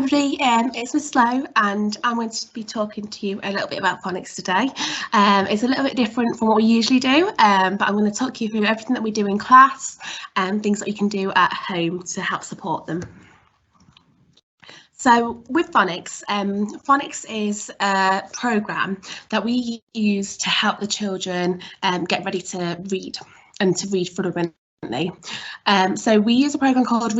everybody, it's Miss Slow and I'm going to be talking to you a little bit about phonics today. It's a little bit different from what we usually do, but I'm going to talk you through everything that we do in class and things that you can do at home to help support them. So with Phonics, Phonics is a programme that we use to help the children get ready to read and to read fluently. So we use a programme called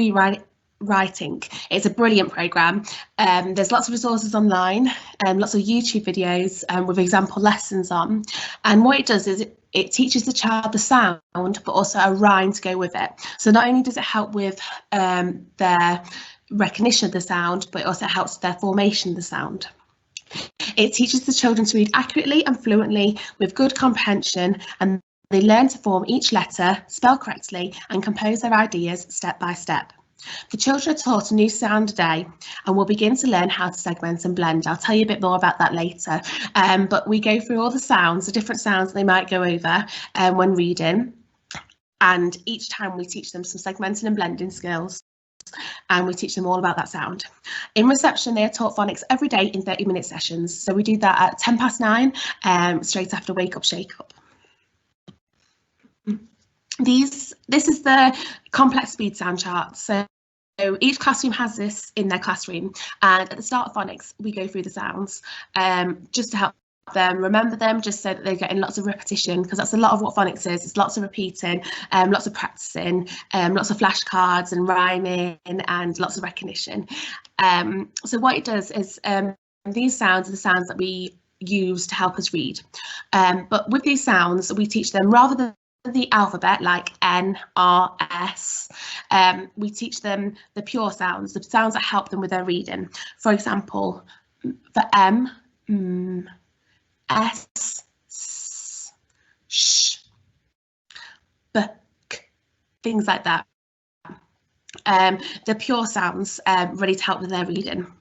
Writing. It's a brilliant programme. There's lots of resources online and lots of YouTube videos with example lessons on. And what it does is it teaches the child the sound, but also a rhyme to go with it. So not only does it help with their recognition of the sound, but it also helps their formation of the sound. It teaches the children to read accurately and fluently with good comprehension, and they learn to form each letter, spell correctly, and compose their ideas step by step. The children are taught a new sound a day and will begin to learn how to segment and blend. I'll tell you a bit more about that later, but we go through all the sounds, the different sounds they might go over when reading, and each time we teach them some segmenting and blending skills, and we teach them all about that sound. In reception, they are taught phonics every day in 30-minute sessions, so we do that at 9:10 straight after wake up shake up. This is the complex speed sound chart. So each classroom has this in their classroom, and at the start of phonics we go through the sounds just to help them remember them, just so that they're getting lots of repetition, because that's a lot of what phonics is. It's lots of repeating, lots of practicing, lots of flashcards and rhyming, and lots of recognition. So what it does is these sounds are the sounds that we use to help us read, but with these sounds we teach them, rather than the alphabet like N, R, S, we teach them the pure sounds, the sounds that help them with their reading. For example, for M, S, S, Sh, B, K, things like that. The pure sounds ready to help with their reading.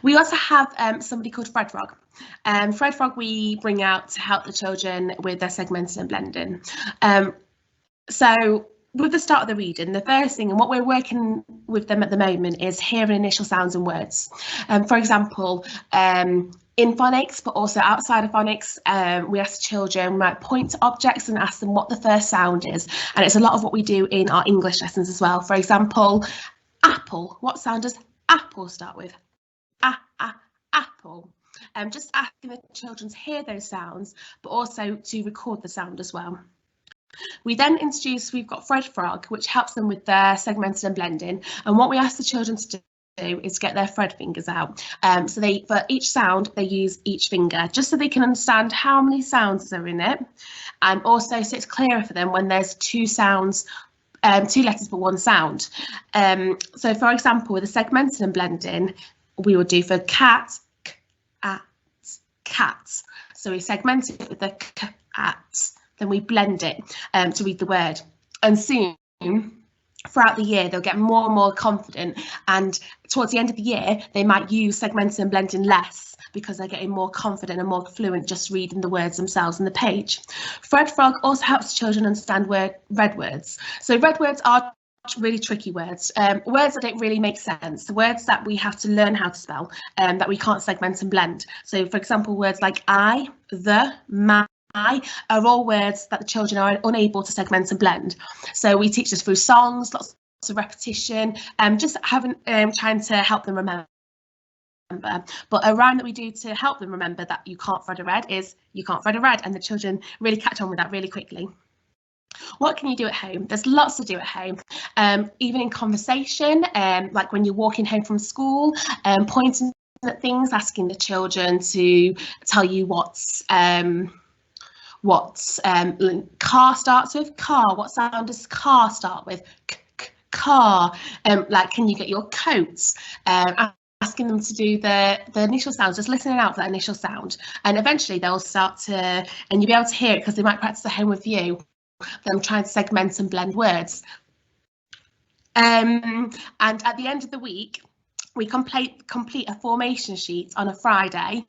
We also have somebody called Fred Frog. Fred Frog we bring out to help the children with their segmenting and blending. So with the start of the reading, the first thing, and what we're working with them at the moment, is hearing initial sounds and words. For example, in phonics, but also outside of phonics, we ask the children, we might point to objects and ask them what the first sound is. And it's a lot of what we do in our English lessons as well. For example, apple. What sound does apple start with? Apple. Just asking the children to hear those sounds, but also to record the sound as well. We then we've got Fred Frog, which helps them with their segmenting and blending. And what we ask the children to do is get their Fred fingers out. So for each sound, they use each finger, just so they can understand how many sounds are in it. And also so it's clearer for them when there's two sounds, two letters but one sound. So for example, with the segmenting and blending, we would do for cat, cat. So we segment it with the cat, then we blend it to read the word. And soon, throughout the year, they'll get more and more confident, and towards the end of the year, they might use segmenting and blending less, because they're getting more confident and more fluent just reading the words themselves on the page. Fred Frog also helps children understand red words. So red words are really tricky words, words that don't really make sense, the words that we have to learn how to spell, that we can't segment and blend. So for example, words like I, the, my are all words that the children are unable to segment and blend. So we teach this through songs, lots of repetition, just trying to help them remember. But a rhyme that we do to help them remember that you can't thread a red is you can't thread a red, and the children really catch on with that really quickly. What can you do at home? There's lots to do at home, even in conversation, like when you're walking home from school, pointing at things, asking the children to tell you what car starts with. Car, what sound does car start with? Car. Like, can you get your coats? Asking them to do the initial sounds, just listening out for that initial sound, and eventually they'll start to, and you'll be able to hear it because they might practice at home with you, them trying to segment and blend words. And at the end of the week, we complete a formation sheet on a Friday,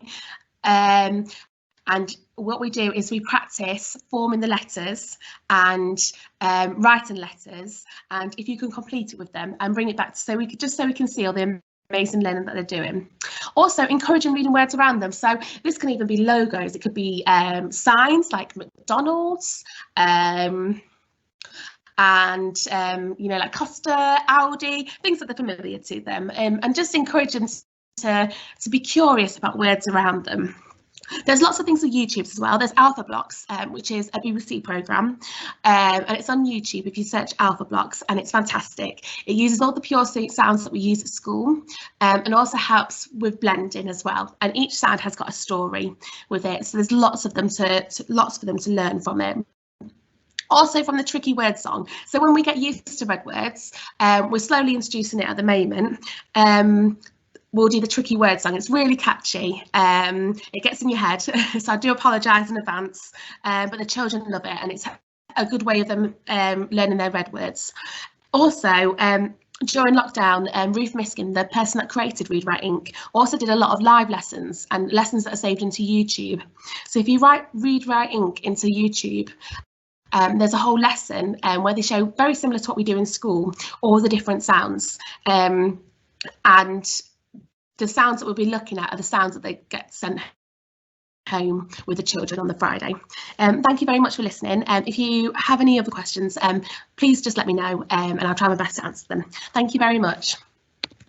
And what we do is we practice forming the letters and writing letters. And if you can complete it with them and bring it back so we can see all the amazing learning that they're doing. Also, encouraging reading words around them. So this can even be logos. It could be signs like McDonald's, and like Costa, Audi, things that are familiar to them, and just encourage them to be curious about words around them. There's lots of things on YouTube as well. There's Alpha Blocks, which is a BBC programme, and it's on YouTube if you search Alpha Blocks, and it's fantastic. It uses all the pure sounds that we use at school, and also helps with blending as well. And each sound has got a story with it, so there's lots of them lots for them to learn from it. Also from the tricky word song. So when we get used to red words, we're slowly introducing it at the moment. We'll do the tricky word song. It's really catchy. It gets in your head, so I do apologise in advance, but the children love it, and it's a good way of them learning their red words. Also, during lockdown, Ruth Miskin, the person that created Read Write Inc, also did a lot of live lessons and lessons that are saved into YouTube. So if you write Read Write Inc into YouTube, there's a whole lesson where they show, very similar to what we do in school, all the different sounds. And the sounds that we'll be looking at are the sounds that they get sent home with the children on the Friday. Thank you very much for listening. If you have any other questions, please just let me know, and I'll try my best to answer them. Thank you very much.